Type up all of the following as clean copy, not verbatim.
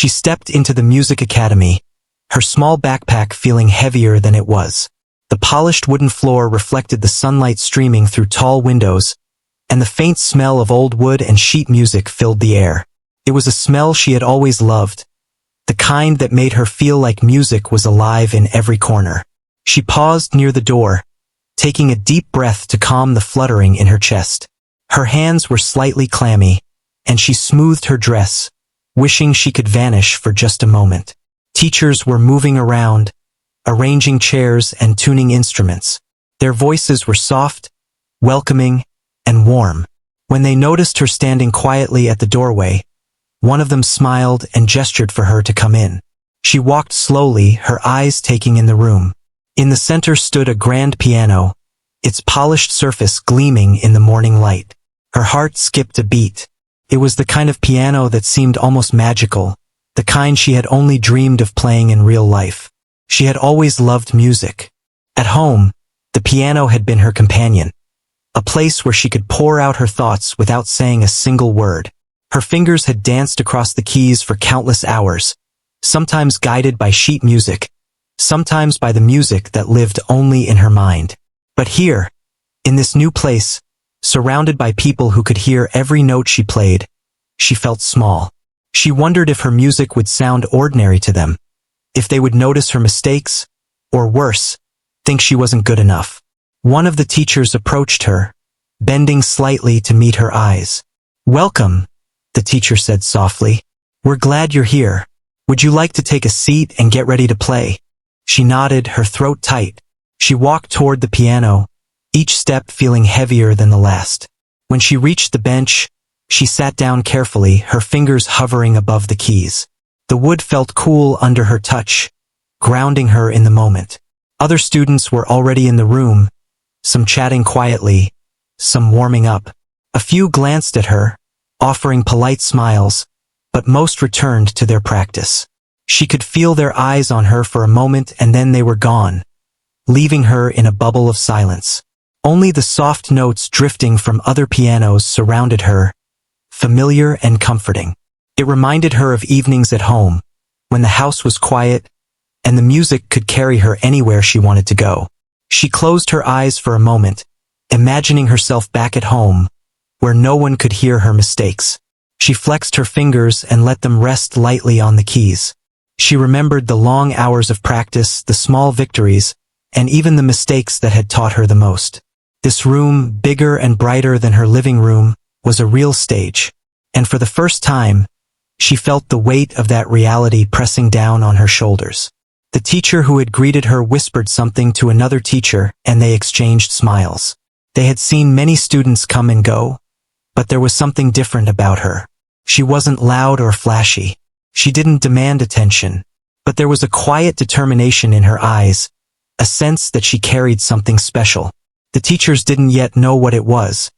She stepped into the music academy, her small backpack feeling heavier than it was. The polished wooden floor reflected the sunlight streaming through tall windows, and the faint smell of old wood and sheet music filled the air. It was a smell she had always loved, the kind that made her feel like music was alive in every corner. She paused near the door, taking a deep breath to calm the fluttering in her chest. Her hands were slightly clammy, and she smoothed her dress, wishing she could vanish for just a moment. Teachers were moving around, arranging chairs and tuning instruments. Their voices were soft, welcoming, and warm. When they noticed her standing quietly at the doorway, one of them smiled and gestured for her to come in. She walked slowly, her eyes taking in the room. In the center stood a grand piano, its polished surface gleaming in the morning light. Her heart skipped a beat. It was the kind of piano that seemed almost magical, the kind she had only dreamed of playing in real life. She had always loved music. At home, the piano had been her companion, a place where she could pour out her thoughts without saying a single word. Her fingers had danced across the keys for countless hours, sometimes guided by sheet music, sometimes by the music that lived only in her mind. But here, in this new place, surrounded by people who could hear every note she played, she felt small. She wondered if her music would sound ordinary to them, if they would notice her mistakes, or worse, think she wasn't good enough. One of the teachers approached her, bending slightly to meet her eyes. "Welcome," the teacher said softly. "We're glad you're here. Would you like to take a seat and get ready to play?" She nodded, her throat tight. She walked toward the piano, each step feeling heavier than the last. When she reached the bench, she sat down carefully, her fingers hovering above the keys. The wood felt cool under her touch, grounding her in the moment. Other students were already in the room, some chatting quietly, some warming up. A few glanced at her, offering polite smiles, but most returned to their practice. She could feel their eyes on her for a moment and then they were gone, leaving her in a bubble of silence. Only the soft notes drifting from other pianos surrounded her, familiar and comforting. It reminded her of evenings at home, when the house was quiet, and the music could carry her anywhere she wanted to go. She closed her eyes for a moment, imagining herself back at home, where no one could hear her mistakes. She flexed her fingers and let them rest lightly on the keys. She remembered the long hours of practice, the small victories, and even the mistakes that had taught her the most. This room, bigger and brighter than her living room, was a real stage. And for the first time, she felt the weight of that reality pressing down on her shoulders. The teacher who had greeted her whispered something to another teacher, and they exchanged smiles. They had seen many students come and go, but there was something different about her. She wasn't loud or flashy. She didn't demand attention, but there was a quiet determination in her eyes, a sense that she carried something special. The teachers didn't yet know what it was,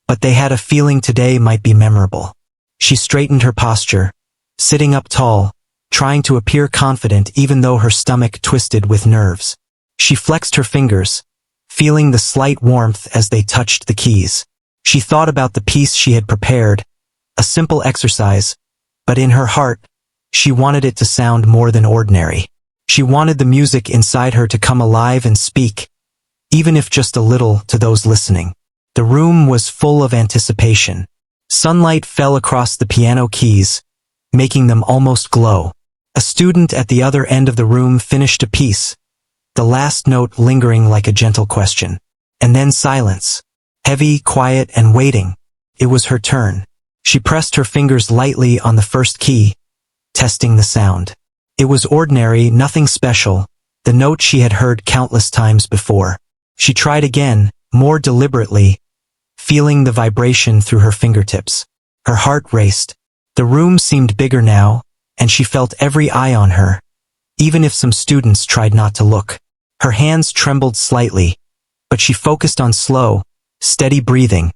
but they had a feeling today might be memorable. She straightened her posture, sitting up tall, trying to appear confident even though her stomach twisted with nerves. She flexed her fingers, feeling the slight warmth as they touched the keys. She thought about the piece she had prepared, a simple exercise, but in her heart, she wanted it to sound more than ordinary. She wanted the music inside her to come alive and speak, even if just a little, to those listening. The room was full of anticipation. Sunlight fell across the piano keys, making them almost glow. A student at the other end of the room finished a piece, the last note lingering like a gentle question. And then silence. Heavy, quiet, and waiting. It was her turn. She pressed her fingers lightly on the first key, testing the sound. It was ordinary, nothing special, the note she had heard countless times before. She tried again, more deliberately, feeling the vibration through her fingertips. Her heart raced. The room seemed bigger now, and she felt every eye on her, even if some students tried not to look. Her hands trembled slightly, but she focused on slow, steady breathing,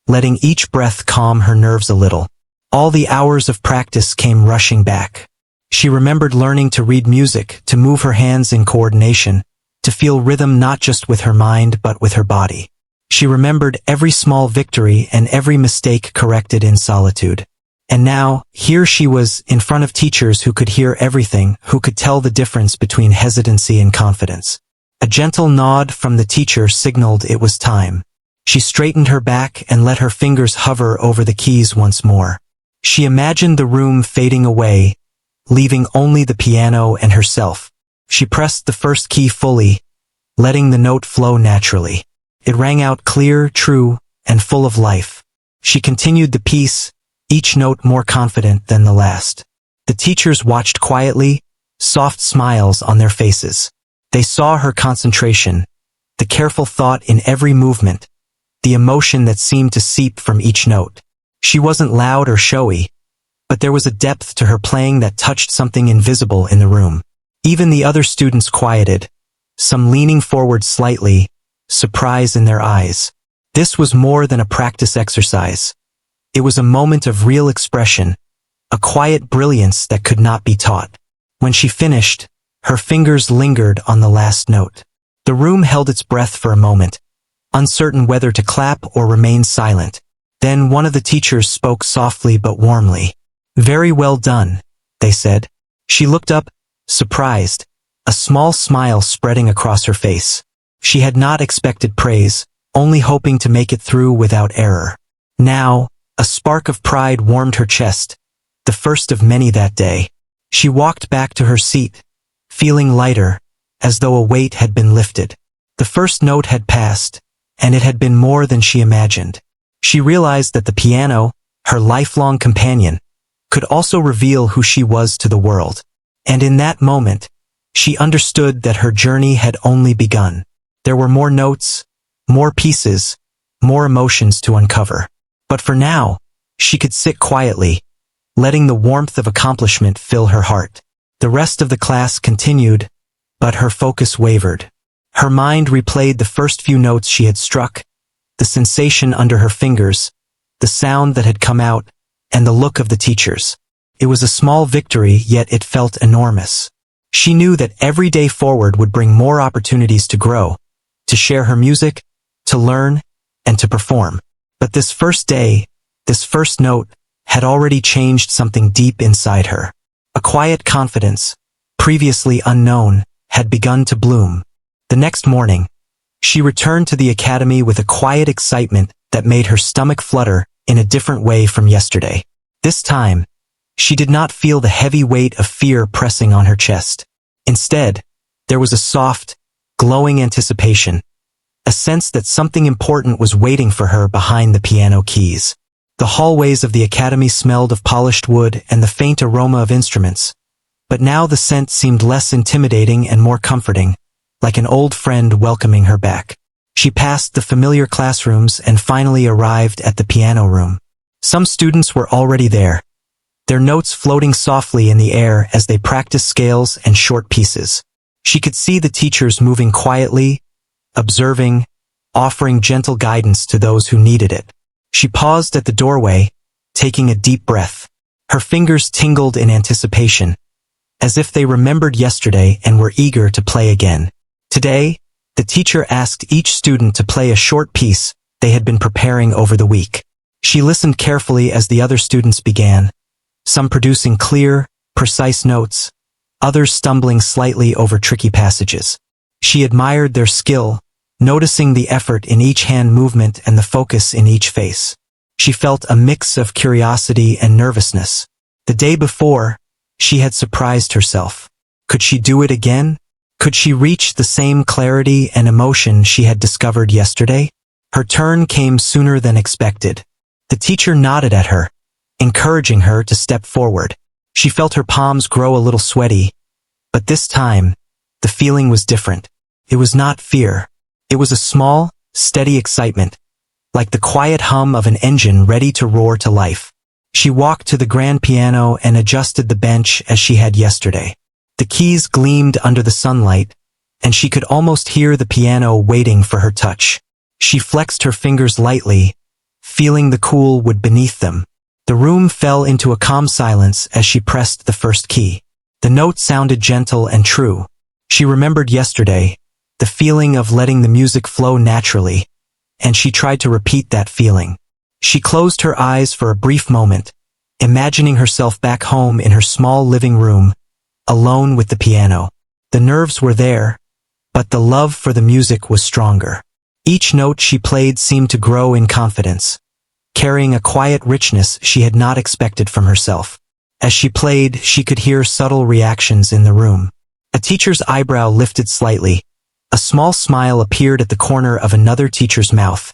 letting each breath calm her nerves a little. All the hours of practice came rushing back. She remembered learning to read music, to move her hands in coordination, to feel rhythm not just with her mind but with her body. She remembered every small victory and every mistake corrected in solitude. And now, here she was, in front of teachers who could hear everything, who could tell the difference between hesitancy and confidence. A gentle nod from the teacher signaled it was time. She straightened her back and let her fingers hover over the keys once more. She imagined the room fading away, leaving only the piano and herself. She pressed the first key fully, letting the note flow naturally. It rang out clear, true, and full of life. She continued the piece, each note more confident than the last. The teachers watched quietly, soft smiles on their faces. They saw her concentration, the careful thought in every movement, the emotion that seemed to seep from each note. She wasn't loud or showy, but there was a depth to her playing that touched something invisible in the room. Even the other students quieted, some leaning forward slightly, surprise in their eyes. This was more than a practice exercise. It was a moment of real expression, a quiet brilliance that could not be taught. When she finished, her fingers lingered on the last note. The room held its breath for a moment, uncertain whether to clap or remain silent. Then one of the teachers spoke softly but warmly. "Very well done," they said. She looked up, surprised, a small smile spreading across her face. She had not expected praise, only hoping to make it through without error. Now, a spark of pride warmed her chest, the first of many that day. She walked back to her seat, feeling lighter, as though a weight had been lifted. The first note had passed, and it had been more than she imagined. She realized that the piano, her lifelong companion, could also reveal who she was to the world. And in that moment, she understood that her journey had only begun. There were more notes, more pieces, more emotions to uncover. But for now, she could sit quietly, letting the warmth of accomplishment fill her heart. The rest of the class continued, but her focus wavered. Her mind replayed the first few notes she had struck, the sensation under her fingers, the sound that had come out, and the look of the teachers. It was a small victory, yet it felt enormous. She knew that every day forward would bring more opportunities to grow, to share her music, to learn, and to perform. But this first day, this first note, had already changed something deep inside her. A quiet confidence, previously unknown, had begun to bloom. The next morning, she returned to the academy with a quiet excitement that made her stomach flutter in a different way from yesterday. This time, she did not feel the heavy weight of fear pressing on her chest. Instead, there was a soft, glowing anticipation, a sense that something important was waiting for her behind the piano keys. The hallways of the academy smelled of polished wood and the faint aroma of instruments, but now the scent seemed less intimidating and more comforting, like an old friend welcoming her back. She passed the familiar classrooms and finally arrived at the piano room. Some students were already there, their notes floating softly in the air as they practiced scales and short pieces. She could see the teachers moving quietly, observing, offering gentle guidance to those who needed it. She paused at the doorway, taking a deep breath. Her fingers tingled in anticipation, as if they remembered yesterday and were eager to play again. Today, the teacher asked each student to play a short piece they had been preparing over the week. She listened carefully as the other students began, some producing clear, precise notes, others stumbling slightly over tricky passages. She admired their skill, noticing the effort in each hand movement and the focus in each face. She felt a mix of curiosity and nervousness. The day before, she had surprised herself. Could she do it again? Could she reach the same clarity and emotion she had discovered yesterday? Her turn came sooner than expected. The teacher nodded at her, encouraging her to step forward. She felt her palms grow a little sweaty, but this time, the feeling was different. It was not fear. It was a small, steady excitement, like the quiet hum of an engine ready to roar to life. She walked to the grand piano and adjusted the bench as she had yesterday. The keys gleamed under the sunlight, and she could almost hear the piano waiting for her touch. She flexed her fingers lightly, feeling the cool wood beneath them. The room fell into a calm silence as she pressed the first key. The note sounded gentle and true. She remembered yesterday, the feeling of letting the music flow naturally, and she tried to repeat that feeling. She closed her eyes for a brief moment, imagining herself back home in her small living room, alone with the piano. The nerves were there, but the love for the music was stronger. Each note she played seemed to grow in confidence, carrying a quiet richness she had not expected from herself. As she played, she could hear subtle reactions in the room. A teacher's eyebrow lifted slightly, a small smile appeared at the corner of another teacher's mouth,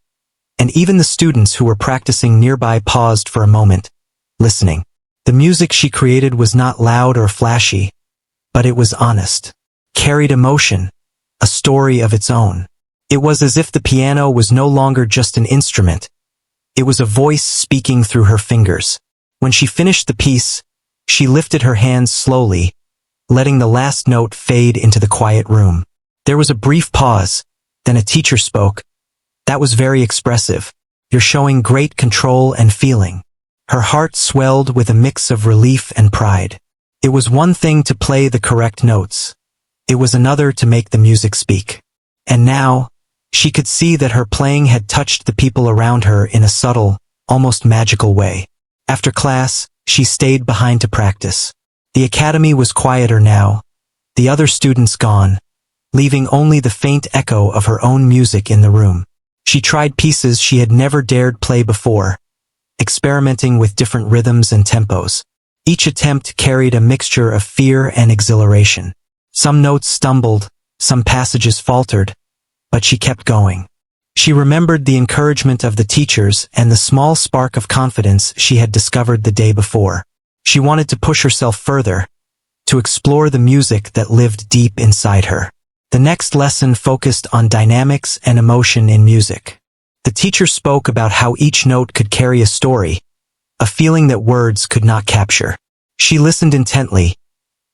and even the students who were practicing nearby paused for a moment, listening. The music she created was not loud or flashy, but it was honest, carried emotion, a story of its own. It was as if the piano was no longer just an instrument. It was a voice speaking through her fingers. When she finished the piece, she lifted her hands slowly, letting the last note fade into the quiet room. There was a brief pause, then a teacher spoke. That was very expressive. You're showing great control and feeling. Her heart swelled with a mix of relief and pride. It was one thing to play the correct notes. It was another to make the music speak. And now, she could see that her playing had touched the people around her in a subtle, almost magical way. After class, she stayed behind to practice. The academy was quieter now, the other students gone, leaving only the faint echo of her own music in the room. She tried pieces she had never dared play before, experimenting with different rhythms and tempos. Each attempt carried a mixture of fear and exhilaration. Some notes stumbled, some passages faltered, but she kept going. She remembered the encouragement of the teachers and the small spark of confidence she had discovered the day before. She wanted to push herself further, to explore the music that lived deep inside her. The next lesson focused on dynamics and emotion in music. The teacher spoke about how each note could carry a story, a feeling that words could not capture. She listened intently,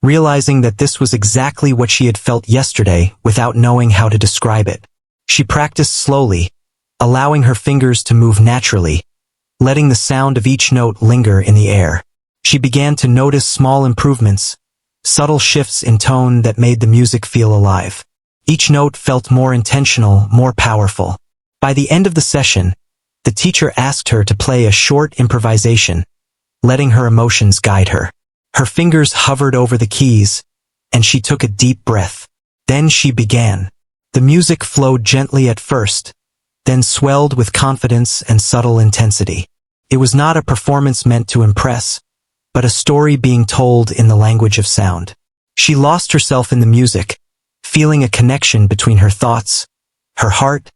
realizing that this was exactly what she had felt yesterday without knowing how to describe it. She practiced slowly, allowing her fingers to move naturally, letting the sound of each note linger in the air. She began to notice small improvements, subtle shifts in tone that made the music feel alive. Each note felt more intentional, more powerful. By the end of the session, the teacher asked her to play a short improvisation, letting her emotions guide her. Her fingers hovered over the keys, and she took a deep breath. Then she began. The music flowed gently at first, then swelled with confidence and subtle intensity. It was not a performance meant to impress, but a story being told in the language of sound. She lost herself in the music, feeling a connection between her thoughts, her heart,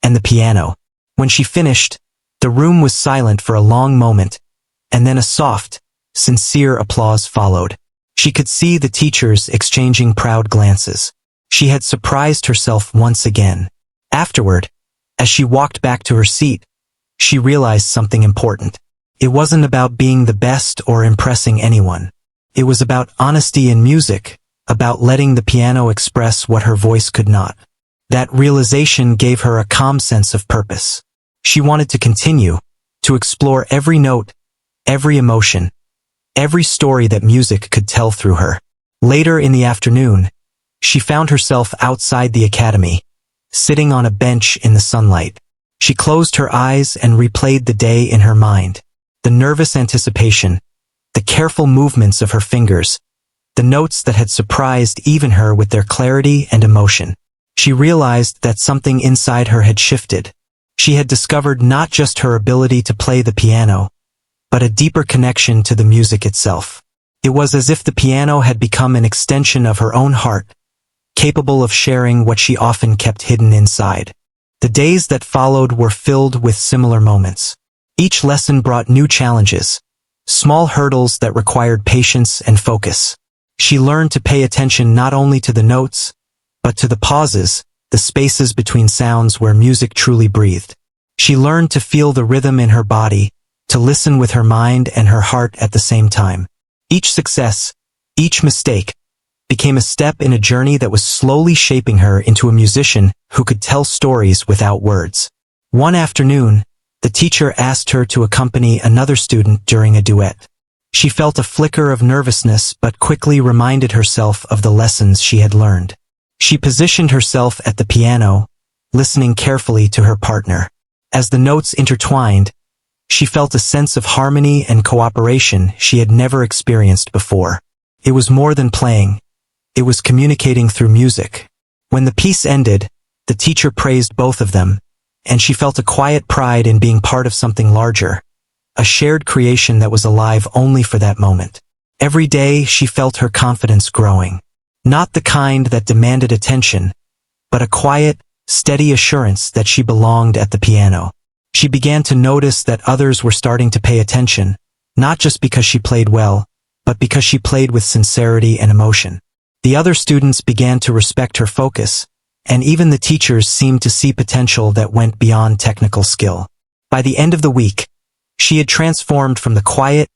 and the piano. When she finished, the room was silent for a long moment, and then a soft, sincere applause followed. She could see the teachers exchanging proud glances. She had surprised herself once again. Afterward, as she walked back to her seat, she realized something important. It wasn't about being the best or impressing anyone. It was about honesty in music, about letting the piano express what her voice could not. That realization gave her a calm sense of purpose. She wanted to continue, to explore every note, every emotion, every story that music could tell through her. Later in the afternoon, she found herself outside the academy, sitting on a bench in the sunlight. She closed her eyes and replayed the day in her mind. The nervous anticipation, the careful movements of her fingers, the notes that had surprised even her with their clarity and emotion. She realized that something inside her had shifted. She had discovered not just her ability to play the piano, but a deeper connection to the music itself. It was as if the piano had become an extension of her own heart, capable of sharing what she often kept hidden inside. The days that followed were filled with similar moments. Each lesson brought new challenges, small hurdles that required patience and focus. She learned to pay attention not only to the notes, but to the pauses, the spaces between sounds where music truly breathed. She learned to feel the rhythm in her body, to listen with her mind and her heart at the same time. Each success, each mistake, became a step in a journey that was slowly shaping her into a musician who could tell stories without words. One afternoon, the teacher asked her to accompany another student during a duet. She felt a flicker of nervousness but quickly reminded herself of the lessons she had learned. She positioned herself at the piano, listening carefully to her partner. As the notes intertwined, She felt a sense of harmony and cooperation she had never experienced before. It was more than playing. It was communicating through music. When the piece ended, the teacher praised both of them, and she felt a quiet pride in being part of something larger, a shared creation that was alive only for that moment. Every day she felt her confidence growing. Not the kind that demanded attention, but a quiet, steady assurance that she belonged at the piano. She began to notice that others were starting to pay attention, not just because she played well, but because she played with sincerity and emotion. The other students began to respect her focus, and even the teachers seemed to see potential that went beyond technical skill. By the end of the week, she had transformed from the quiet,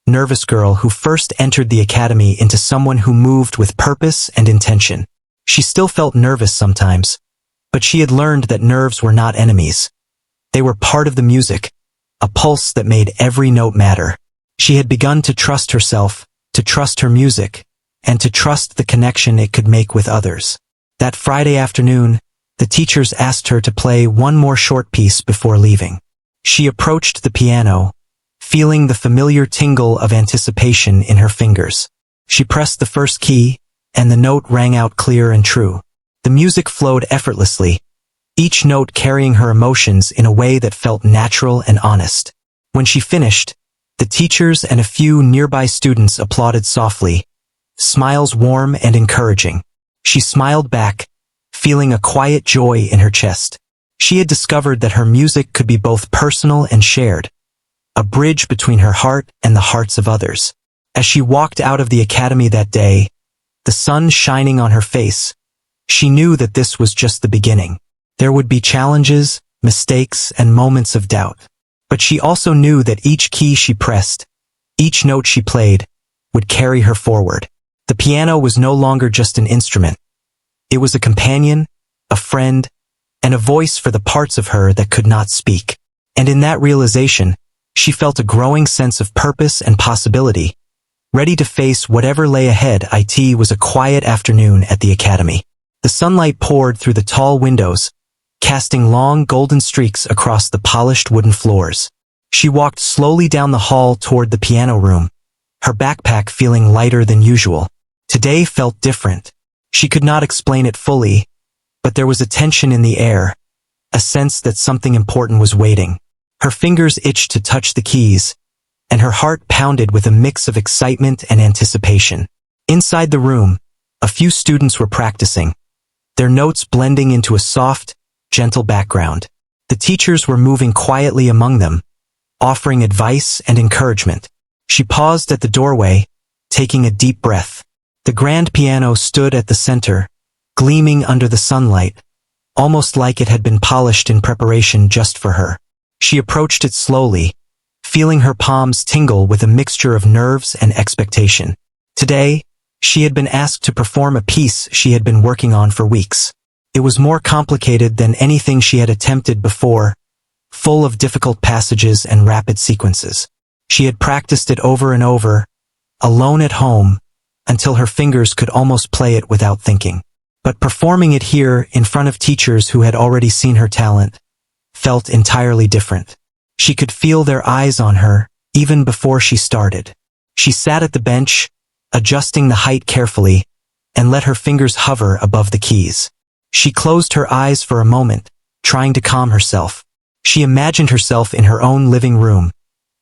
nervous girl who first entered the academy into someone who moved with purpose and intention. She still felt nervous sometimes, but she had learned that nerves were not enemies. They were part of the music, a pulse that made every note matter. She had begun to trust herself, to trust her music, and to trust the connection it could make with others. That Friday afternoon, the teachers asked her to play one more short piece before leaving. She approached the piano, feeling the familiar tingle of anticipation in her fingers. She pressed the first key, and the note rang out clear and true. The music flowed effortlessly, each note carrying her emotions in a way that felt natural and honest. When she finished, the teachers and a few nearby students applauded softly, smiles warm and encouraging. She smiled back, feeling a quiet joy in her chest. She had discovered that her music could be both personal and shared, a bridge between her heart and the hearts of others. As she walked out of the academy that day, the sun shining on her face, she knew that this was just the beginning. There would be challenges, mistakes, and moments of doubt. But she also knew that each key she pressed, each note she played, would carry her forward. The piano was no longer just an instrument. It was a companion, a friend, and a voice for the parts of her that could not speak. And in that realization, she felt a growing sense of purpose and possibility. Ready to face whatever lay ahead, it was a quiet afternoon at the academy. The sunlight poured through the tall windows, casting long golden streaks across the polished wooden floors. She walked slowly down the hall toward the piano room, her backpack feeling lighter than usual. Today felt different. She could not explain it fully, but there was a tension in the air, a sense that something important was waiting. Her fingers itched to touch the keys, and her heart pounded with a mix of excitement and anticipation. Inside the room, a few students were practicing, their notes blending into a soft, gentle background. The teachers were moving quietly among them, offering advice and encouragement. She paused at the doorway, taking a deep breath. The grand piano stood at the center, gleaming under the sunlight, almost like it had been polished in preparation just for her. She approached it slowly, feeling her palms tingle with a mixture of nerves and expectation. Today, she had been asked to perform a piece she had been working on for weeks. It was more complicated than anything she had attempted before, full of difficult passages and rapid sequences. She had practiced it over and over, alone at home, until her fingers could almost play it without thinking. But performing it here in front of teachers who had already seen her talent felt entirely different. She could feel their eyes on her, even before she started. She sat at the bench, adjusting the height carefully, and let her fingers hover above the keys. She closed her eyes for a moment, trying to calm herself. She imagined herself in her own living room,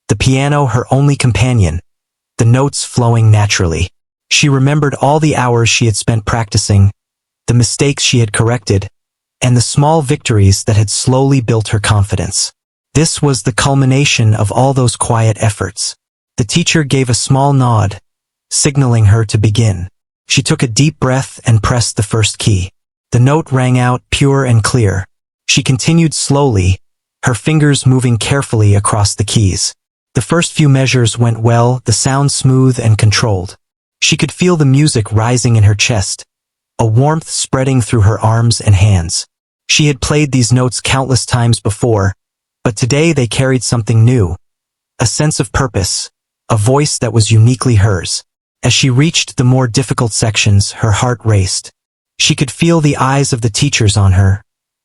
the piano her only companion, the notes flowing naturally. She remembered all the hours she had spent practicing, the mistakes she had corrected, and the small victories that had slowly built her confidence. This was the culmination of all those quiet efforts. The teacher gave a small nod, signaling her to begin. She took a deep breath and pressed the first key. The note rang out pure and clear. She continued slowly, her fingers moving carefully across the keys. The first few measures went well, the sound smooth and controlled. She could feel the music rising in her chest, a warmth spreading through her arms and hands. She had played these notes countless times before, but today they carried something new, a sense of purpose, a voice that was uniquely hers. As she reached the more difficult sections, her heart raced. She could feel the eyes of the teachers on her,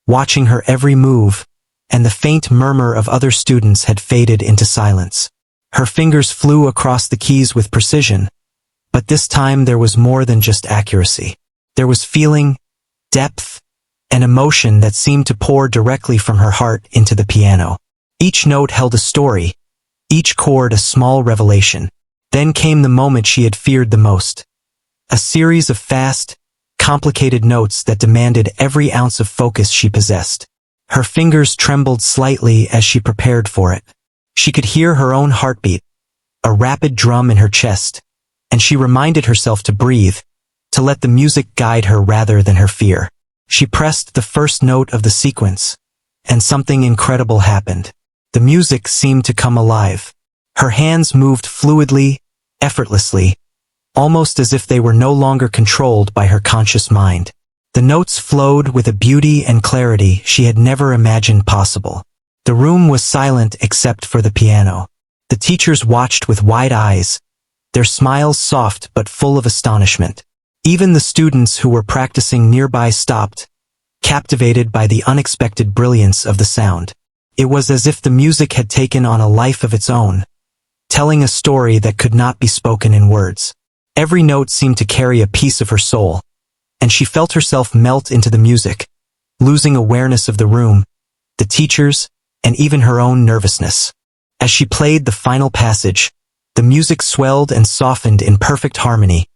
watching her every move, and the faint murmur of other students had faded into silence. Her fingers flew across the keys with precision, but this time there was more than just accuracy. There was feeling, depth, and emotion that seemed to pour directly from her heart into the piano. Each note held a story, each chord a small revelation. Then came the moment she had feared the most. A series of fast, complicated notes that demanded every ounce of focus she possessed. Her fingers trembled slightly as she prepared for it. She could hear her own heartbeat, a rapid drum in her chest, and she reminded herself to breathe, to let the music guide her rather than her fear. She pressed the first note of the sequence, and something incredible happened. The music seemed to come alive. Her hands moved fluidly, effortlessly, almost as if they were no longer controlled by her conscious mind. The notes flowed with a beauty and clarity she had never imagined possible. The room was silent except for the piano. The teachers watched with wide eyes, their smiles soft but full of astonishment. Even the students who were practicing nearby stopped, captivated by the unexpected brilliance of the sound. It was as if the music had taken on a life of its own, telling a story that could not be spoken in words. Every note seemed to carry a piece of her soul, and she felt herself melt into the music, losing awareness of the room, the teachers, and even her own nervousness. As she played the final passage, the music swelled and softened in perfect harmony,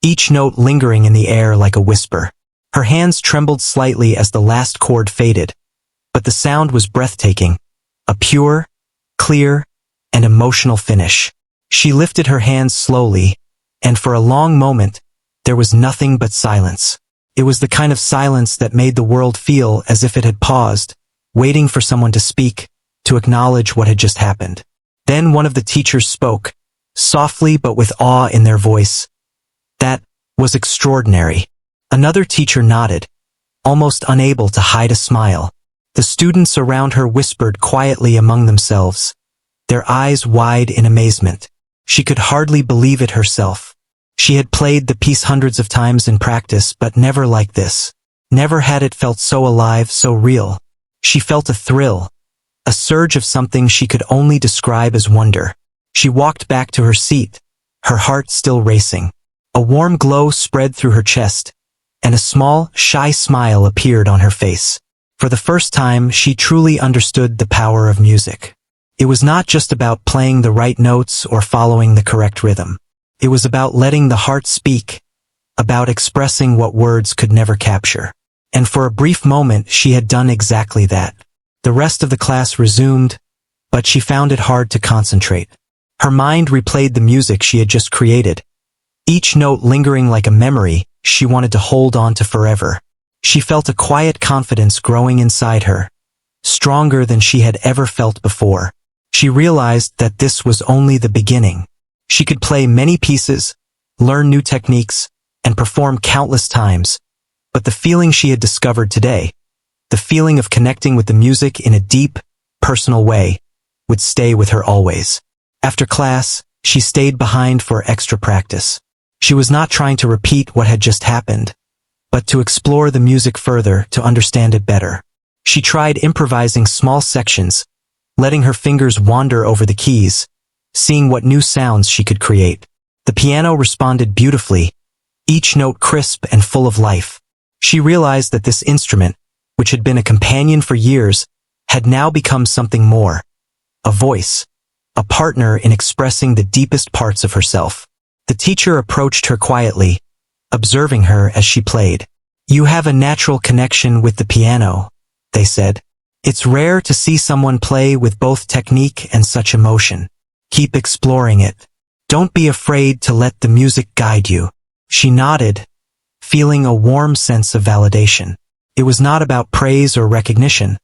each note lingering in the air like a whisper. Her hands trembled slightly as the last chord faded, but the sound was breathtaking, a pure, clear, and emotional finish. She lifted her hands slowly, and for a long moment, there was nothing but silence. It was the kind of silence that made the world feel as if it had paused, waiting for someone to speak, to acknowledge what had just happened. Then one of the teachers spoke, softly but with awe in their voice. "That was extraordinary." Another teacher nodded, almost unable to hide a smile. The students around her whispered quietly among themselves, their eyes wide in amazement. She could hardly believe it herself. She had played the piece hundreds of times in practice, but never like this. Never had it felt so alive, so real. She felt a thrill, a surge of something she could only describe as wonder. She walked back to her seat, her heart still racing. A warm glow spread through her chest, and a small, shy smile appeared on her face. For the first time, she truly understood the power of music. It was not just about playing the right notes or following the correct rhythm. It was about letting the heart speak, about expressing what words could never capture. And for a brief moment, she had done exactly that. The rest of the class resumed, but she found it hard to concentrate. Her mind replayed the music she had just created, each note lingering like a memory she wanted to hold on to forever. She felt a quiet confidence growing inside her, stronger than she had ever felt before. She realized that this was only the beginning. She could play many pieces, learn new techniques, and perform countless times, but the feeling she had discovered today, the feeling of connecting with the music in a deep, personal way, would stay with her always. After class, she stayed behind for extra practice. She was not trying to repeat what had just happened, but to explore the music further, to understand it better. She tried improvising small sections, letting her fingers wander over the keys, seeing what new sounds she could create. The piano responded beautifully, each note crisp and full of life. She realized that this instrument, which had been a companion for years, had now become something more. A voice, a partner in expressing the deepest parts of herself. The teacher approached her quietly, observing her as she played. "You have a natural connection with the piano," they said. "It's rare to see someone play with both technique and such emotion. Keep exploring it. Don't be afraid to let the music guide you." She nodded, feeling a warm sense of validation. It was not about praise or recognition,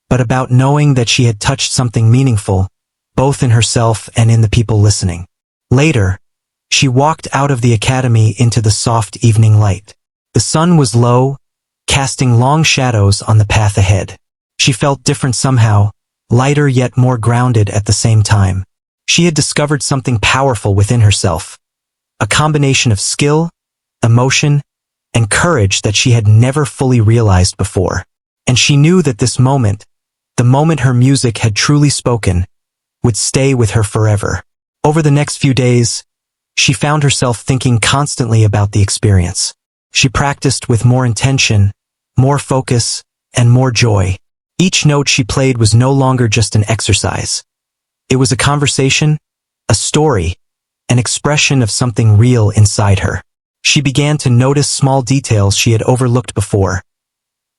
but about knowing that she had touched something meaningful, both in herself and in the people listening. Later, she walked out of the academy into the soft evening light. The sun was low, casting long shadows on the path ahead. She felt different somehow, lighter yet more grounded at the same time. She had discovered something powerful within herself, a combination of skill, emotion, and courage that she had never fully realized before. And she knew that this moment, the moment her music had truly spoken, would stay with her forever. Over the next few days, she found herself thinking constantly about the experience. She practiced with more intention, more focus, and more joy. Each note she played was no longer just an exercise. It was a conversation, a story, an expression of something real inside her. She began to notice small details she had overlooked before.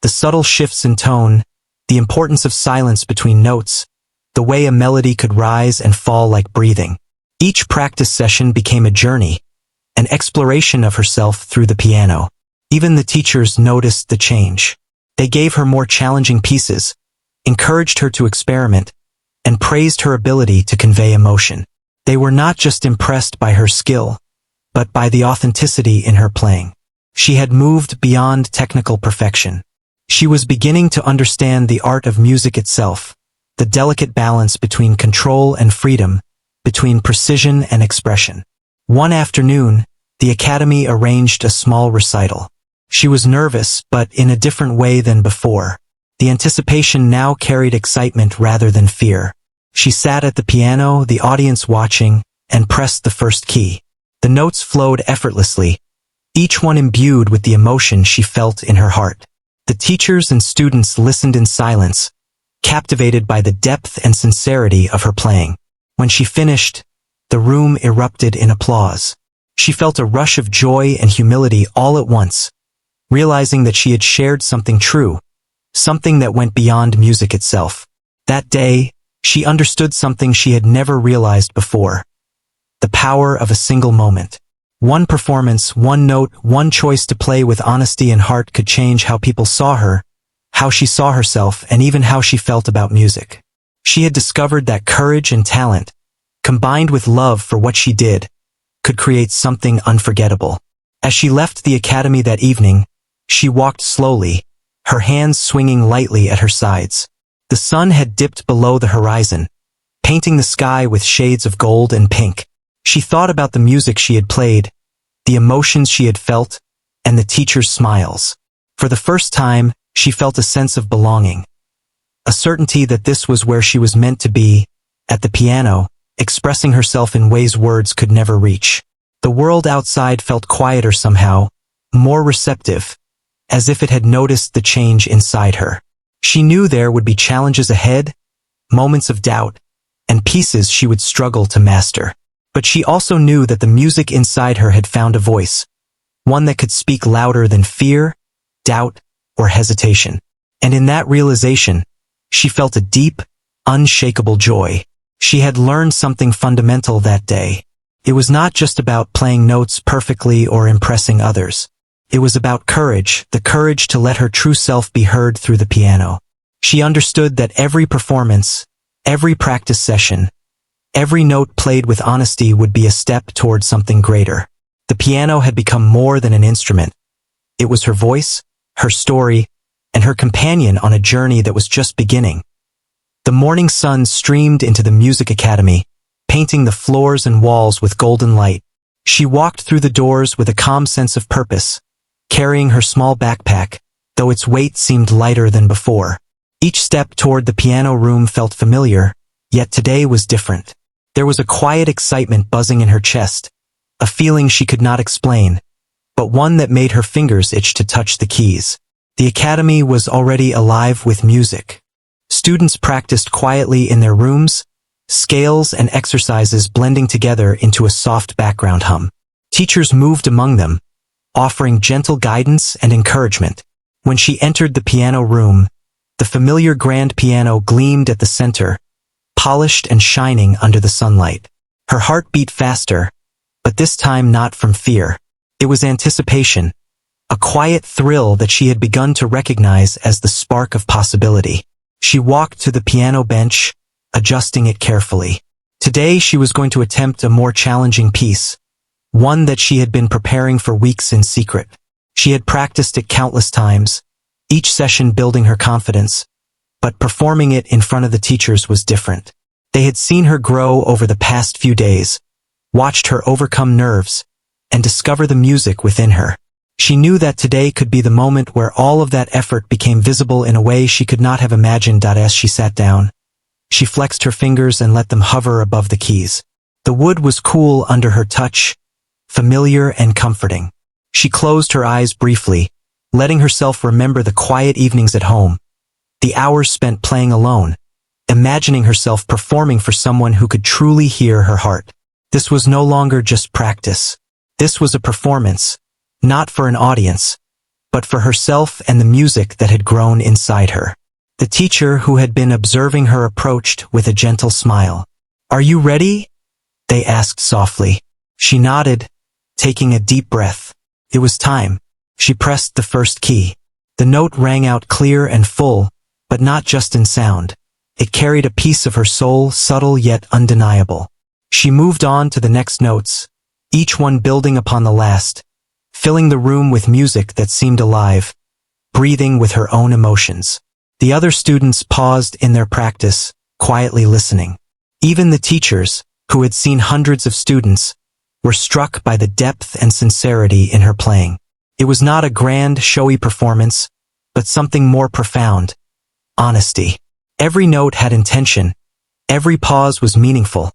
The subtle shifts in tone, the importance of silence between notes, the way a melody could rise and fall like breathing. Each practice session became a journey, an exploration of herself through the piano. Even the teachers noticed the change. They gave her more challenging pieces, encouraged her to experiment, and praised her ability to convey emotion. They were not just impressed by her skill, but by the authenticity in her playing. She had moved beyond technical perfection. She was beginning to understand the art of music itself, the delicate balance between control and freedom, between precision and expression. One afternoon, the Academy arranged a small recital. She was nervous, but in a different way than before. The anticipation now carried excitement rather than fear. She sat at the piano, the audience watching, and pressed the first key. The notes flowed effortlessly, each one imbued with the emotion she felt in her heart. The teachers and students listened in silence, captivated by the depth and sincerity of her playing. When she finished, the room erupted in applause. She felt a rush of joy and humility all at once, realizing that she had shared something true, something that went beyond music itself. That day, she understood something she had never realized before: the power of a single moment. One performance, one note, one choice to play with honesty and heart could change how people saw her, how she saw herself, and even how she felt about music. She had discovered that courage and talent, combined with love for what she did, could create something unforgettable. As she left the academy that evening, she walked slowly, her hands swinging lightly at her sides. The sun had dipped below the horizon, painting the sky with shades of gold and pink. She thought about the music she had played, the emotions she had felt, and the teacher's smiles. For the first time, she felt a sense of belonging, a certainty that this was where she was meant to be, at the piano, expressing herself in ways words could never reach. The world outside felt quieter somehow, more receptive, as if it had noticed the change inside her. She knew there would be challenges ahead, moments of doubt, and pieces she would struggle to master. But she also knew that the music inside her had found a voice, one that could speak louder than fear, doubt, or hesitation. And in that realization, she felt a deep, unshakable joy. She had learned something fundamental that day. It was not just about playing notes perfectly or impressing others. It was about courage, the courage to let her true self be heard through the piano. She understood that every performance, every practice session, every note played with honesty would be a step toward something greater. The piano had become more than an instrument. It was her voice, her story, and her companion on a journey that was just beginning. The morning sun streamed into the music academy, painting the floors and walls with golden light. She walked through the doors with a calm sense of purpose, carrying her small backpack, though its weight seemed lighter than before. Each step toward the piano room felt familiar, yet today was different. There was a quiet excitement buzzing in her chest, a feeling she could not explain, but one that made her fingers itch to touch the keys. The academy was already alive with music. Students practiced quietly in their rooms, scales and exercises blending together into a soft background hum. Teachers moved among them, offering gentle guidance and encouragement. When she entered the piano room, the familiar grand piano gleamed at the center, polished and shining under the sunlight. Her heart beat faster, but this time not from fear. It was anticipation, a quiet thrill that she had begun to recognize as the spark of possibility. She walked to the piano bench, adjusting it carefully. Today she was going to attempt a more challenging piece, one that she had been preparing for weeks in secret. She had practiced it countless times, each session building her confidence, but performing it in front of the teachers was different. They had seen her grow over the past few days, watched her overcome nerves, and discover the music within her. She knew that today could be the moment where all of that effort became visible in a way she could not have imagined. As she sat down, she flexed her fingers and let them hover above the keys. The wood was cool under her touch, familiar and comforting. She closed her eyes briefly, letting herself remember the quiet evenings at home, the hours spent playing alone, imagining herself performing for someone who could truly hear her heart. This was no longer just practice. This was a performance, not for an audience, but for herself and the music that had grown inside her. The teacher who had been observing her approached with a gentle smile. "Are you ready?" they asked softly. She nodded, taking a deep breath. It was time. She pressed the first key. The note rang out clear and full, but not just in sound. It carried a piece of her soul, subtle yet undeniable. She moved on to the next notes, each one building upon the last, filling the room with music that seemed alive, breathing with her own emotions. The other students paused in their practice, quietly listening. Even the teachers, who had seen hundreds of students, were struck by the depth and sincerity in her playing. It was not a grand, showy performance, but something more profound: honesty. Every note had intention, every pause was meaningful,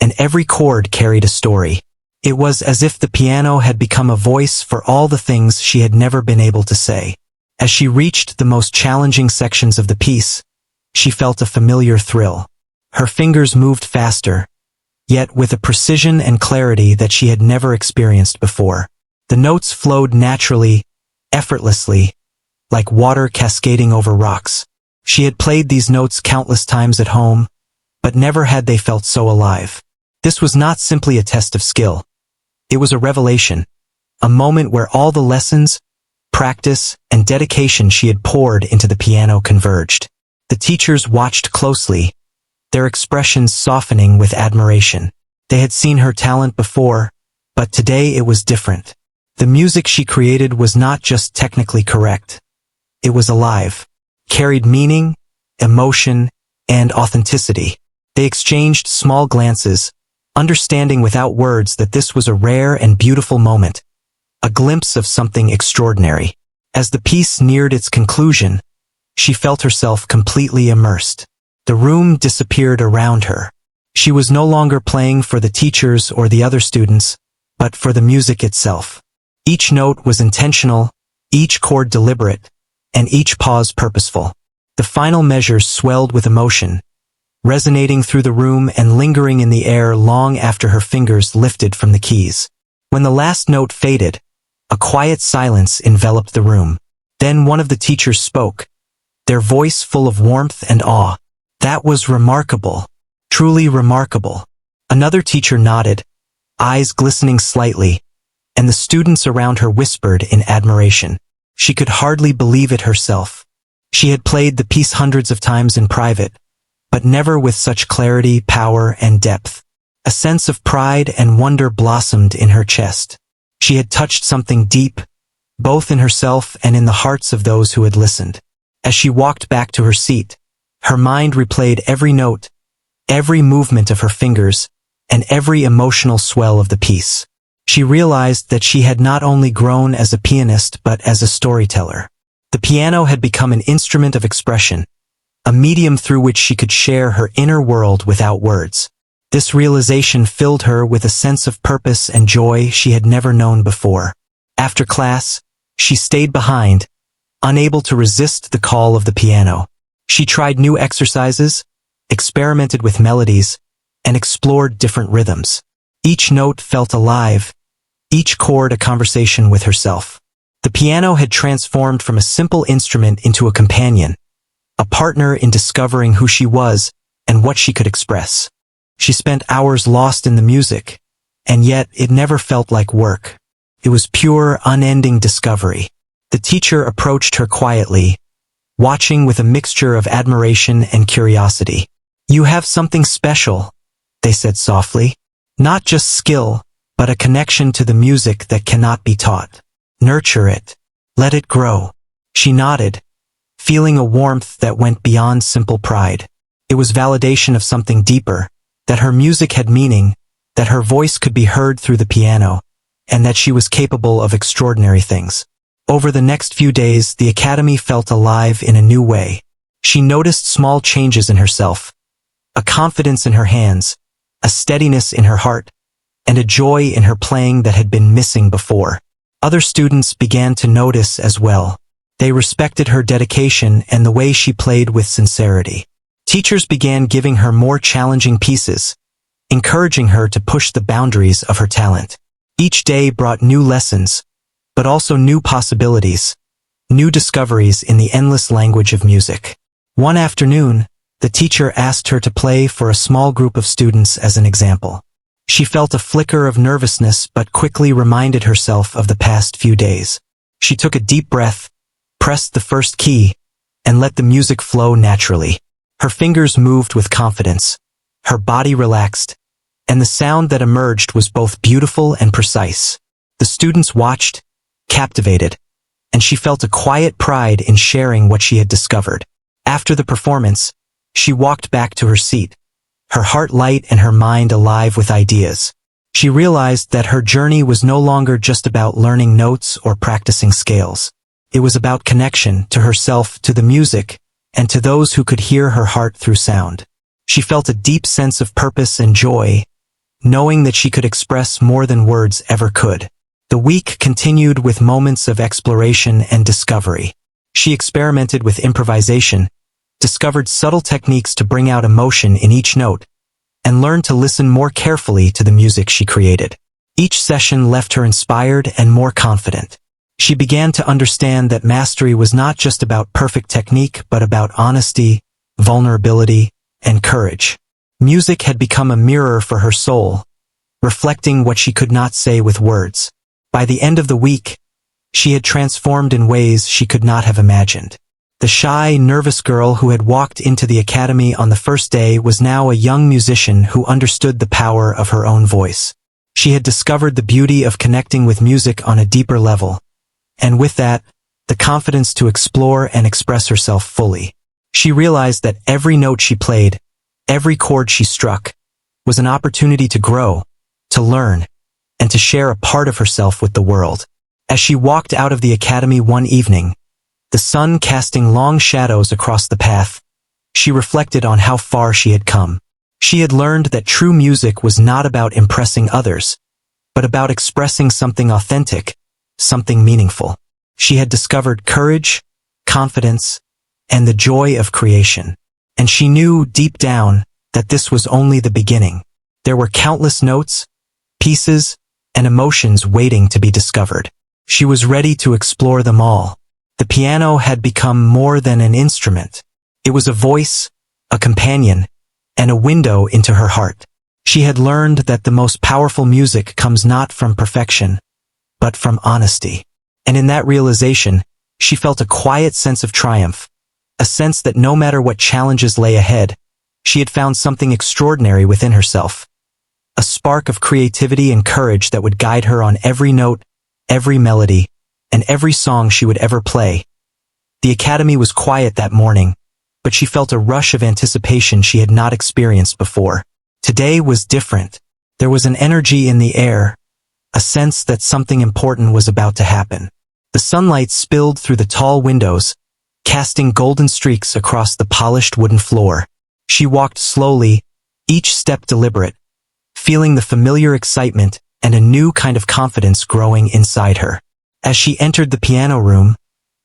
and every chord carried a story. It was as if the piano had become a voice for all the things she had never been able to say. As she reached the most challenging sections of the piece, she felt a familiar thrill. Her fingers moved faster, yet with a precision and clarity that she had never experienced before. The notes flowed naturally, effortlessly, like water cascading over rocks. She had played these notes countless times at home, but never had they felt so alive. This was not simply a test of skill. It was a revelation, a moment where all the lessons, practice, and dedication she had poured into the piano converged. The teachers watched closely, their expressions softening with admiration. They had seen her talent before, but today it was different. The music she created was not just technically correct. It was alive, carried meaning, emotion, and authenticity. They exchanged small glances, understanding without words that this was a rare and beautiful moment, a glimpse of something extraordinary. As the piece neared its conclusion, she felt herself completely immersed. The room disappeared around her. She was no longer playing for the teachers or the other students, but for the music itself. Each note was intentional, each chord deliberate, and each pause purposeful. The final measures swelled with emotion, resonating through the room and lingering in the air long after her fingers lifted from the keys. When the last note faded, a quiet silence enveloped the room. Then one of the teachers spoke, their voice full of warmth and awe. "That was remarkable. Truly remarkable." Another teacher nodded, eyes glistening slightly, and the students around her whispered in admiration. She could hardly believe it herself. She had played the piece hundreds of times in private, but never with such clarity, power, and depth. A sense of pride and wonder blossomed in her chest. She had touched something deep, both in herself and in the hearts of those who had listened. As she walked back to her seat, her mind replayed every note, every movement of her fingers, and every emotional swell of the piece. She realized that she had not only grown as a pianist but as a storyteller. The piano had become an instrument of expression, a medium through which she could share her inner world without words. This realization filled her with a sense of purpose and joy she had never known before. After class, she stayed behind, unable to resist the call of the piano. She tried new exercises, experimented with melodies, and explored different rhythms. Each note felt alive, each chord a conversation with herself. The piano had transformed from a simple instrument into a companion, a partner in discovering who she was and what she could express. She spent hours lost in the music, and yet it never felt like work. It was pure, unending discovery. The teacher approached her quietly, watching with a mixture of admiration and curiosity. "You have something special," they said softly. "Not just skill, but a connection to the music that cannot be taught. Nurture it. Let it grow." She nodded, feeling a warmth that went beyond simple pride. It was validation of something deeper, that her music had meaning, that her voice could be heard through the piano, and that she was capable of extraordinary things. Over the next few days, the academy felt alive in a new way. She noticed small changes in herself, a confidence in her hands, a steadiness in her heart, and a joy in her playing that had been missing before. Other students began to notice as well. They respected her dedication and the way she played with sincerity. Teachers began giving her more challenging pieces, encouraging her to push the boundaries of her talent. Each day brought new lessons, but also new possibilities, new discoveries in the endless language of music. One afternoon, the teacher asked her to play for a small group of students as an example. She felt a flicker of nervousness but quickly reminded herself of the past few days. She took a deep breath, pressed the first key, and let the music flow naturally. Her fingers moved with confidence, her body relaxed, and the sound that emerged was both beautiful and precise. The students watched, captivated, and she felt a quiet pride in sharing what she had discovered. After the performance, she walked back to her seat, her heart light and her mind alive with ideas. She realized that her journey was no longer just about learning notes or practicing scales. It was about connection to herself, to the music, and to those who could hear her heart through sound. She felt a deep sense of purpose and joy, knowing that she could express more than words ever could. The week continued with moments of exploration and discovery. She experimented with improvisation, discovered subtle techniques to bring out emotion in each note, and learned to listen more carefully to the music she created. Each session left her inspired and more confident. She began to understand that mastery was not just about perfect technique but about honesty, vulnerability, and courage. Music had become a mirror for her soul, reflecting what she could not say with words. By the end of the week, she had transformed in ways she could not have imagined. The shy, nervous girl who had walked into the academy on the first day was now a young musician who understood the power of her own voice. She had discovered the beauty of connecting with music on a deeper level, and with that, the confidence to explore and express herself fully. She realized that every note she played, every chord she struck, was an opportunity to grow, to learn, and to share a part of herself with the world. As she walked out of the academy one evening, the sun casting long shadows across the path, she reflected on how far she had come. She had learned that true music was not about impressing others, but about expressing something authentic, something meaningful. She had discovered courage, confidence, and the joy of creation. And she knew deep down that this was only the beginning. There were countless notes, pieces, and emotions waiting to be discovered. She was ready to explore them all. The piano had become more than an instrument. It was a voice, a companion, and a window into her heart. She had learned that the most powerful music comes not from perfection, but from honesty. And in that realization, she felt a quiet sense of triumph, a sense that no matter what challenges lay ahead, she had found something extraordinary within herself. A spark of creativity and courage that would guide her on every note, every melody, and every song she would ever play. The academy was quiet that morning, but she felt a rush of anticipation she had not experienced before. Today was different. There was an energy in the air, a sense that something important was about to happen. The sunlight spilled through the tall windows, casting golden streaks across the polished wooden floor. She walked slowly, each step deliberate, feeling the familiar excitement and a new kind of confidence growing inside her. As she entered the piano room,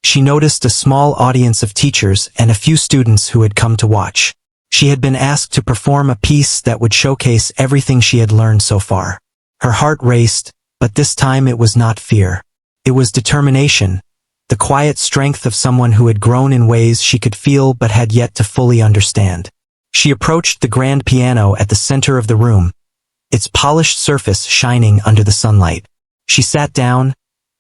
she noticed a small audience of teachers and a few students who had come to watch. She had been asked to perform a piece that would showcase everything she had learned so far. Her heart raced, but this time it was not fear. It was determination, the quiet strength of someone who had grown in ways she could feel but had yet to fully understand. She approached the grand piano at the center of the room, its polished surface shining under the sunlight. She sat down,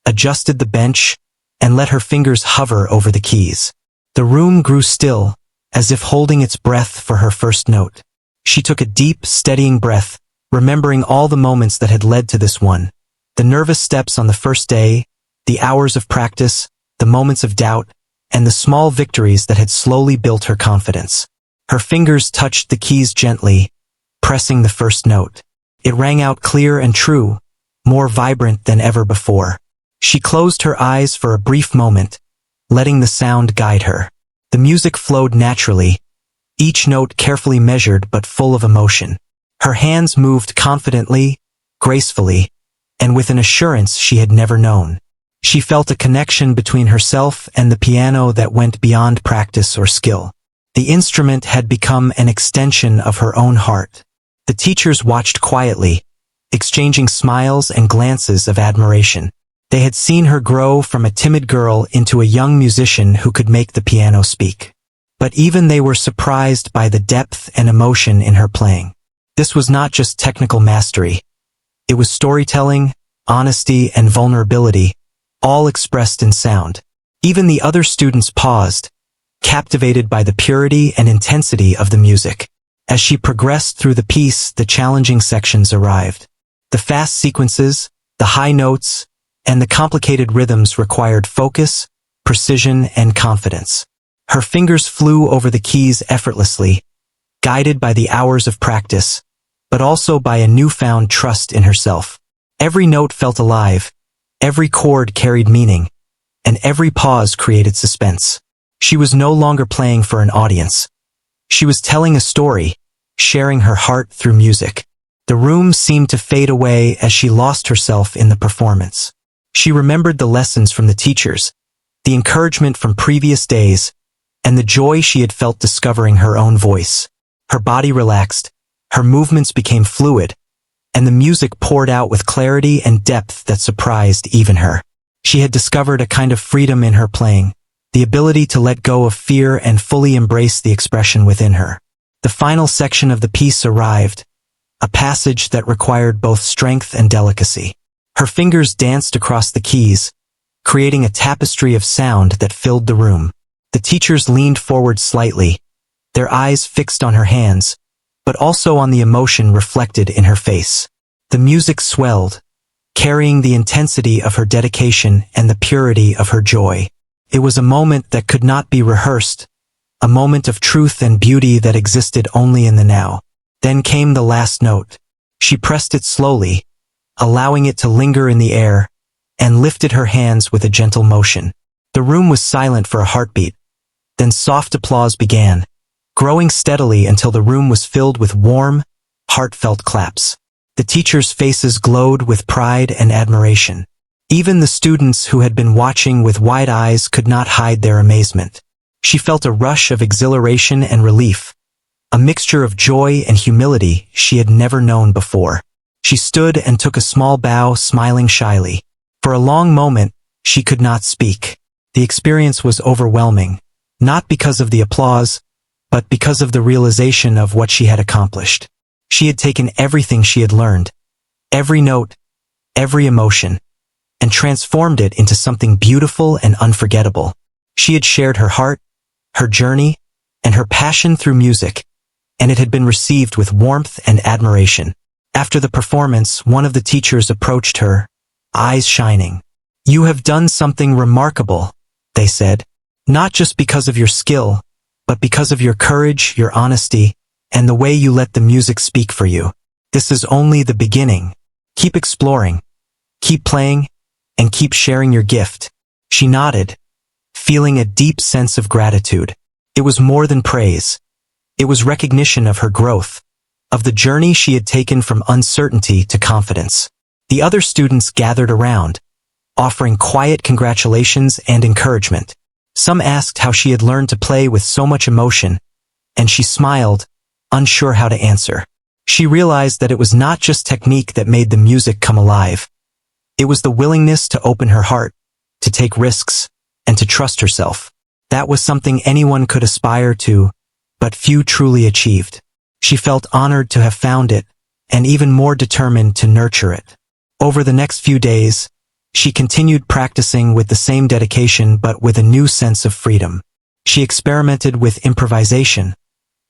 adjusted the bench, and let her fingers hover over the keys. The room grew still, as if holding its breath for her first note. She took a deep, steadying breath, remembering all the moments that had led to this one. The nervous steps on the first day, the hours of practice, the moments of doubt, and the small victories that had slowly built her confidence. Her fingers touched the keys gently, pressing the first note. It rang out clear and true, more vibrant than ever before. She closed her eyes for a brief moment, letting the sound guide her. The music flowed naturally, each note carefully measured but full of emotion. Her hands moved confidently, gracefully, and with an assurance she had never known. She felt a connection between herself and the piano that went beyond practice or skill. The instrument had become an extension of her own heart. The teachers watched quietly, exchanging smiles and glances of admiration. They had seen her grow from a timid girl into a young musician who could make the piano speak. But even they were surprised by the depth and emotion in her playing. This was not just technical mastery. It was storytelling, honesty, and vulnerability, all expressed in sound. Even the other students paused, captivated by the purity and intensity of the music. As she progressed through the piece, the challenging sections arrived. The fast sequences, the high notes, and the complicated rhythms required focus, precision, and confidence. Her fingers flew over the keys effortlessly, guided by the hours of practice, but also by a newfound trust in herself. Every note felt alive, every chord carried meaning, and every pause created suspense. She was no longer playing for an audience. She was telling a story, sharing her heart through music. The room seemed to fade away as she lost herself in the performance. She remembered the lessons from the teachers, the encouragement from previous days, and the joy she had felt discovering her own voice. Her body relaxed, her movements became fluid, and the music poured out with clarity and depth that surprised even her. She had discovered a kind of freedom in her playing, the ability to let go of fear and fully embrace the expression within her. The final section of the piece arrived, a passage that required both strength and delicacy. Her fingers danced across the keys, creating a tapestry of sound that filled the room. The teachers leaned forward slightly, their eyes fixed on her hands, but also on the emotion reflected in her face. The music swelled, carrying the intensity of her dedication and the purity of her joy. It was a moment that could not be rehearsed, a moment of truth and beauty that existed only in the now. Then came the last note. She pressed it slowly, allowing it to linger in the air, and lifted her hands with a gentle motion. The room was silent for a heartbeat. Then soft applause began, growing steadily until the room was filled with warm, heartfelt claps. The teachers' faces glowed with pride and admiration. Even the students who had been watching with wide eyes could not hide their amazement. She felt a rush of exhilaration and relief, a mixture of joy and humility she had never known before. She stood and took a small bow, smiling shyly. For a long moment, she could not speak. The experience was overwhelming, not because of the applause, but because of the realization of what she had accomplished. She had taken everything she had learned, every note, every emotion, and transformed it into something beautiful and unforgettable. She had shared her heart, her journey, and her passion through music, and it had been received with warmth and admiration. After the performance, one of the teachers approached her, eyes shining. "You have done something remarkable," they said, "not just because of your skill, but because of your courage, your honesty, and the way you let the music speak for you. This is only the beginning. Keep exploring, keep playing, and keep sharing your gift." She nodded, feeling a deep sense of gratitude. It was more than praise. It was recognition of her growth, of the journey she had taken from uncertainty to confidence. The other students gathered around, offering quiet congratulations and encouragement. Some asked how she had learned to play with so much emotion, and she smiled, unsure how to answer. She realized that it was not just technique that made the music come alive. It was the willingness to open her heart, to take risks, and to trust herself. That was something anyone could aspire to, but few truly achieved. She felt honored to have found it, and even more determined to nurture it. Over the next few days, she continued practicing with the same dedication but with a new sense of freedom. She experimented with improvisation,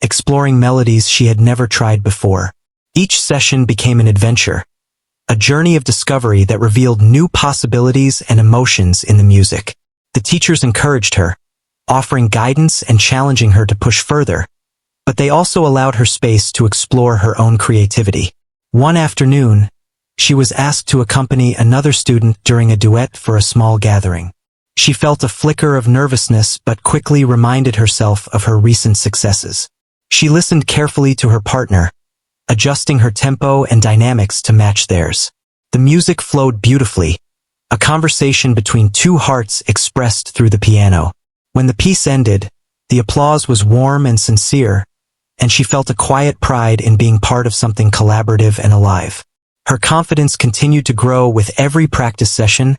exploring melodies she had never tried before. Each session became an adventure, a journey of discovery that revealed new possibilities and emotions in the music. The teachers encouraged her, offering guidance and challenging her to push further, but they also allowed her space to explore her own creativity. One afternoon, She was asked to accompany another student during a duet for a small gathering. She felt a flicker of nervousness but quickly reminded herself of her recent successes. She listened carefully to her partner, adjusting her tempo and dynamics to match theirs. The music flowed beautifully, a conversation between two hearts expressed through the piano. When the piece ended, the applause was warm and sincere, and she felt a quiet pride in being part of something collaborative and alive. Her confidence continued to grow with every practice session,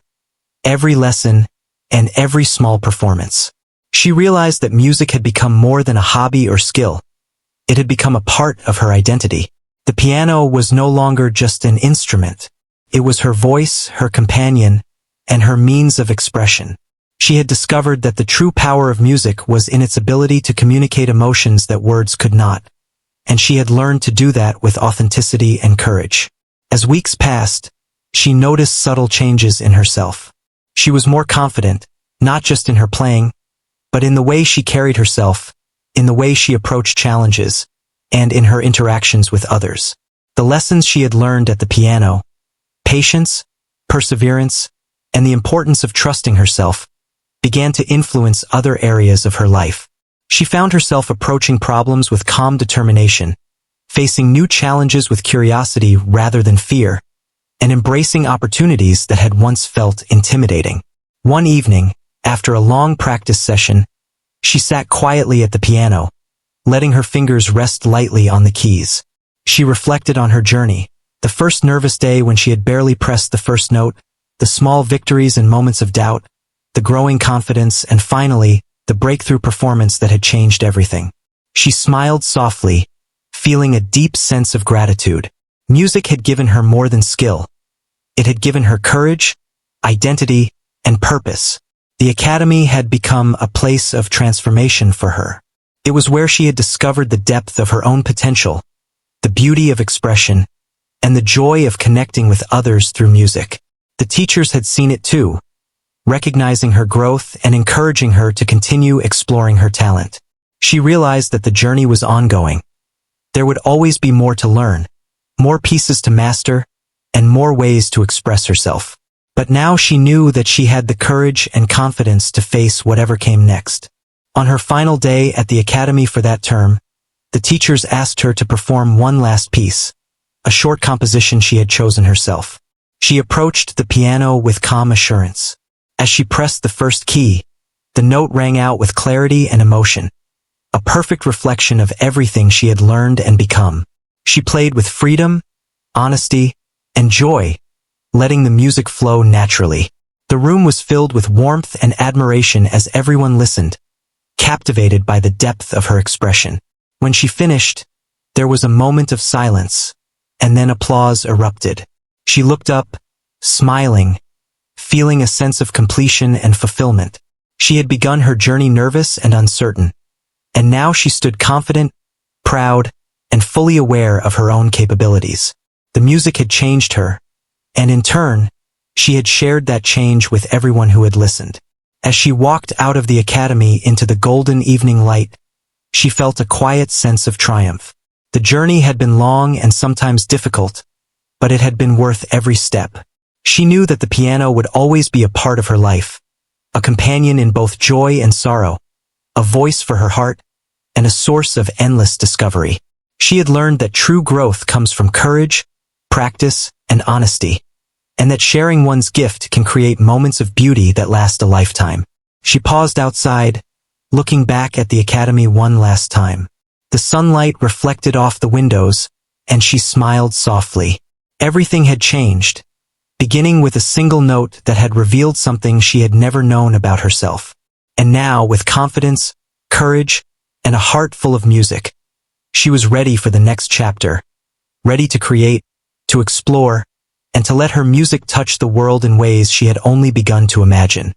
every lesson, and every small performance. She realized that music had become more than a hobby or skill. It had become a part of her identity. The piano was no longer just an instrument. It was her voice, her companion, and her means of expression. She had discovered that the true power of music was in its ability to communicate emotions that words could not, and she had learned to do that with authenticity and courage. As weeks passed, she noticed subtle changes in herself. She was more confident, not just in her playing, but in the way she carried herself, in the way she approached challenges, and in her interactions with others. The lessons she had learned at the piano, patience, perseverance, and the importance of trusting herself, began to influence other areas of her life. She found herself approaching problems with calm determination, facing new challenges with curiosity rather than fear, and embracing opportunities that had once felt intimidating. One evening, after a long practice session, she sat quietly at the piano, letting her fingers rest lightly on the keys. She reflected on her journey, the first nervous day when she had barely pressed the first note, the small victories and moments of doubt, the growing confidence, and finally, the breakthrough performance that had changed everything. She smiled softly, feeling a deep sense of gratitude. Music had given her more than skill. It had given her courage, identity, and purpose. The academy had become a place of transformation for her. It was where she had discovered the depth of her own potential, the beauty of expression, and the joy of connecting with others through music. The teachers had seen it too, recognizing her growth and encouraging her to continue exploring her talent. She realized that the journey was ongoing. There would always be more to learn, more pieces to master, and more ways to express herself. But now she knew that she had the courage and confidence to face whatever came next. On her final day at the academy for that term, the teachers asked her to perform one last piece, a short composition she had chosen herself. She approached the piano with calm assurance. As she pressed the first key, the note rang out with clarity and emotion, a perfect reflection of everything she had learned and become. She played with freedom, honesty, and joy, letting the music flow naturally. The room was filled with warmth and admiration as everyone listened, captivated by the depth of her expression. When she finished, there was a moment of silence, and then applause erupted. She looked up, smiling, feeling a sense of completion and fulfillment. She had begun her journey nervous and uncertain, and now she stood confident, proud, and fully aware of her own capabilities. The music had changed her, and in turn, she had shared that change with everyone who had listened. As she walked out of the academy into the golden evening light, she felt a quiet sense of triumph. The journey had been long and sometimes difficult, but it had been worth every step. She knew that the piano would always be a part of her life, a companion in both joy and sorrow, a voice for her heart, and a source of endless discovery. She had learned that true growth comes from courage, practice, and honesty, and that sharing one's gift can create moments of beauty that last a lifetime. She paused outside, looking back at the academy one last time. The sunlight reflected off the windows, and she smiled softly. Everything had changed, beginning with a single note that had revealed something she had never known about herself. And now, with confidence, courage, and a heart full of music, she was ready for the next chapter, ready to create, to explore, and to let her music touch the world in ways she had only begun to imagine.